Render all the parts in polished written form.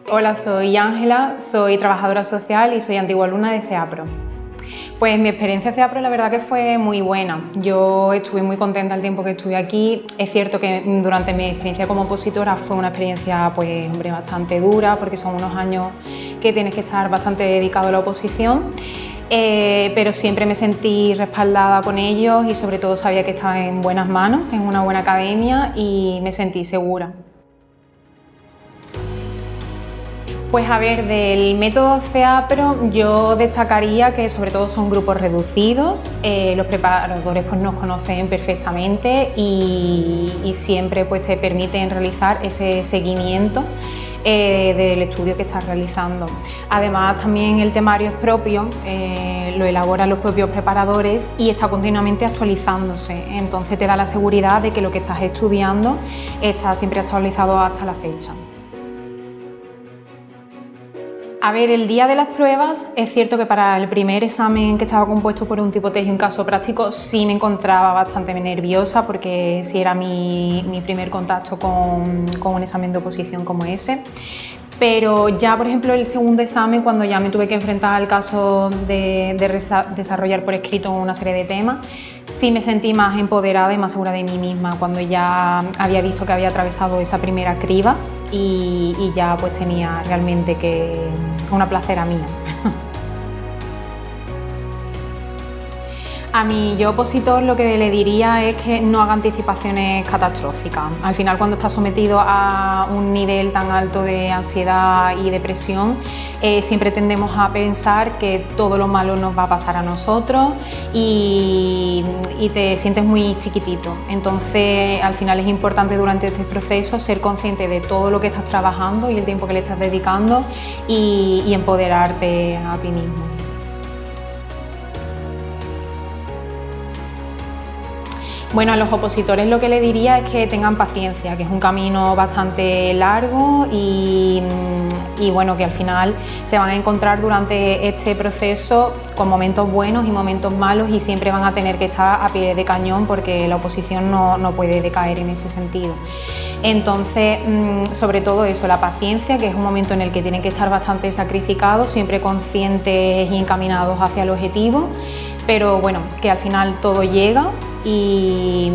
Hola, soy Ángela, soy trabajadora social y soy antigua alumna de CEAPRO. Pues mi experiencia en CEAPRO la verdad que fue muy buena. Yo estuve muy contenta el tiempo que estuve aquí. Es cierto que durante mi experiencia como opositora fue una experiencia pues, hombre, bastante dura porque son unos años que tienes que estar bastante dedicado a la oposición. Pero siempre me sentí respaldada con ellos y sobre todo sabía que estaba en buenas manos, en una buena academia y me sentí segura. Pues a ver, del método CEAPRO yo destacaría que sobre todo son grupos reducidos, los preparadores pues nos conocen perfectamente y siempre pues te permiten realizar ese seguimiento del estudio que estás realizando. Además también el temario es propio, lo elaboran los propios preparadores y está continuamente actualizándose, entonces te da la seguridad de que lo que estás estudiando está siempre actualizado hasta la fecha. A ver, el día de las pruebas es cierto que para el primer examen que estaba compuesto por un tipo test y un caso práctico sí me encontraba bastante nerviosa porque sí era mi primer contacto con un examen de oposición como ese. Pero ya, por ejemplo, el segundo examen, cuando ya me tuve que enfrentar al caso de desarrollar por escrito una serie de temas, sí me sentí más empoderada y más segura de mí misma cuando ya había visto que había atravesado esa primera criba y ya pues tenía realmente que una placera mía. A mi yo opositor lo que le diría es que no haga anticipaciones catastróficas. Al final, cuando estás sometido a un nivel tan alto de ansiedad y depresión, siempre tendemos a pensar que todo lo malo nos va a pasar a nosotros y te sientes muy chiquitito. Entonces, al final es importante durante este proceso ser consciente de todo lo que estás trabajando y el tiempo que le estás dedicando y empoderarte a ti mismo. Bueno, a los opositores lo que le diría es que tengan paciencia, que es un camino bastante largo y bueno, que al final se van a encontrar durante este proceso con momentos buenos y momentos malos y siempre van a tener que estar a pie de cañón porque la oposición no puede decaer en ese sentido. Entonces, sobre todo eso, la paciencia, que es un momento en el que tienen que estar bastante sacrificados, siempre conscientes y encaminados hacia el objetivo, pero bueno, que al final todo llega y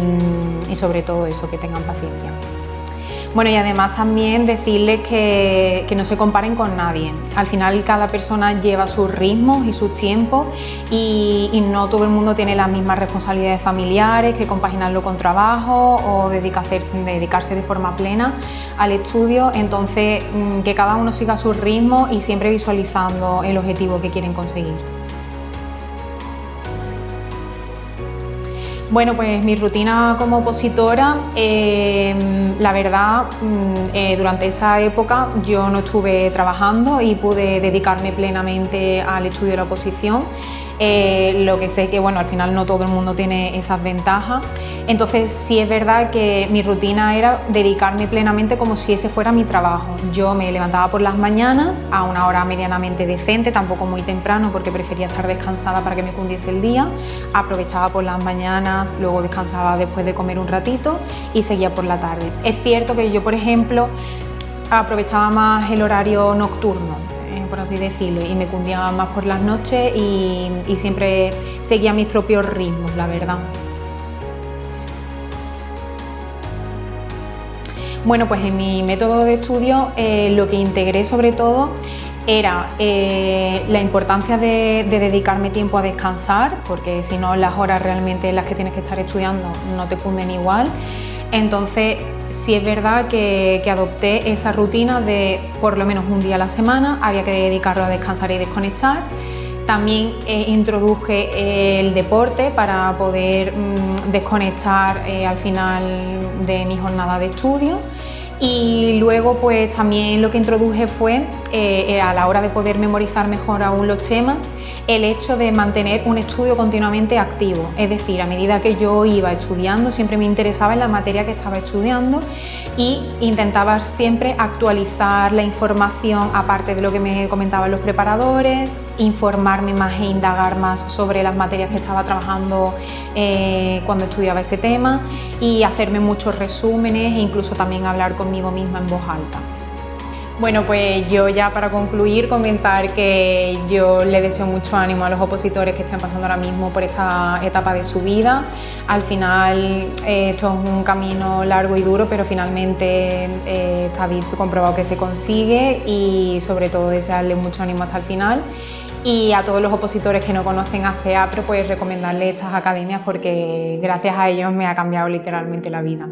sobre todo eso, que tengan paciencia. Bueno, y además también decirles que no se comparen con nadie. Al final cada persona lleva sus ritmos y sus tiempos y no todo el mundo tiene las mismas responsabilidades familiares, que compaginarlo con trabajo o dedicarse de forma plena al estudio. Entonces, que cada uno siga sus ritmos y siempre visualizando el objetivo que quieren conseguir. Bueno, pues mi rutina como opositora, la verdad, durante esa época yo no estuve trabajando y pude dedicarme plenamente al estudio de la oposición. Lo que sé que, bueno, al final no todo el mundo tiene esas ventajas. Entonces sí es verdad que mi rutina era dedicarme plenamente como si ese fuera mi trabajo. Yo me levantaba por las mañanas a una hora medianamente decente, tampoco muy temprano porque prefería estar descansada para que me cundiese el día. Aprovechaba por las mañanas, luego descansaba después de comer un ratito y seguía por la tarde. Es cierto que yo, por ejemplo, aprovechaba más el horario nocturno, por así decirlo, y me cundía más por las noches y siempre seguía mis propios ritmos, la verdad. Bueno, pues en mi método de estudio lo que integré sobre todo era la importancia de dedicarme tiempo a descansar, porque si no las horas realmente en las que tienes que estar estudiando no te cunden igual. Entonces sí es verdad que adopté esa rutina de por lo menos un día a la semana había que dedicarlo a descansar y desconectar. También introduje el deporte para poder desconectar al final de mi jornada de estudio. Y luego pues también lo que introduje fue, a la hora de poder memorizar mejor aún los temas, el hecho de mantener un estudio continuamente activo. Es decir, a medida que yo iba estudiando, siempre me interesaba en la materia que estaba estudiando y intentaba siempre actualizar la información, aparte de lo que me comentaban los preparadores, informarme más e indagar más sobre las materias que estaba trabajando cuando estudiaba ese tema y hacerme muchos resúmenes e incluso también hablar conmigo misma en voz alta. Bueno, pues yo ya para concluir comentar que yo le deseo mucho ánimo a los opositores que estén pasando ahora mismo por esta etapa de su vida. Al final esto es un camino largo y duro, pero finalmente está dicho y comprobado que se consigue, y sobre todo desearles mucho ánimo hasta el final. Y a todos los opositores que no conocen a CEAPRO, pues recomendarles estas academias porque gracias a ellos me ha cambiado literalmente la vida.